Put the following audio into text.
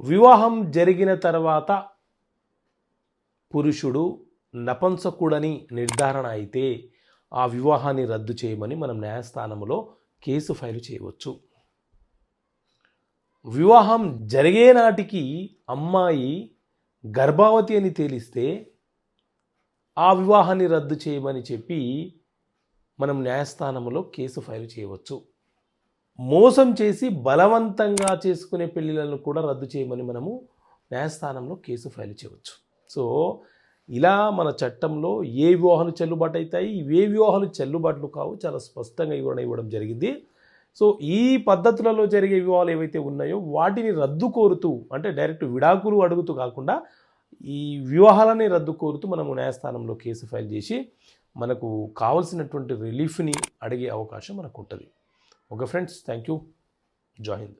వివాహం జరిగిన తర్వాత పురుషుడు నపుంసకుడని నిర్ధారణ అయితే ఆ వివాహాన్ని రద్దు చేయమని మనం న్యాయస్థానంలో కేసు ఫైల్ చేయవచ్చు. వివాహం జరిగే నాటికి అమ్మాయి గర్భవతి అని తేలిస్తే ఆ వివాహాన్ని రద్దు చేయమని చెప్పి మనం న్యాయస్థానంలో కేసు ఫైల్ చేయవచ్చు. మోసం చేసి బలవంతంగా చేసుకునే పెళ్ళిళ్ళను కూడా రద్దు చేయమని మనము న్యాయస్థానంలో కేసు ఫైల్ చేయవచ్చు. సో ఇలా మన చట్టంలో ఏ వివాహాలు చెల్లుబాటు అవుతాయి, ఏ వివాహాలు చెల్లుబాట్లు కావు చాలా స్పష్టంగా ఇవ్వడం జరిగింది. సో ఈ పద్ధతులలో జరిగే వివాహాలు ఏవైతే ఉన్నాయో వాటిని రద్దు కోరుతూ, అంటే డైరెక్ట్ విడాకులు అడుగుతూ కాకుండా ఈ వివాహాలని రద్దు కోరుతూ మనము న్యాయస్థానంలో కేసు ఫైల్ చేసి మనకు కావాల్సినటువంటి రిలీఫ్ని అడిగే అవకాశం మనకు ఉంటుంది. Okay friends, thank you. జై హింద్.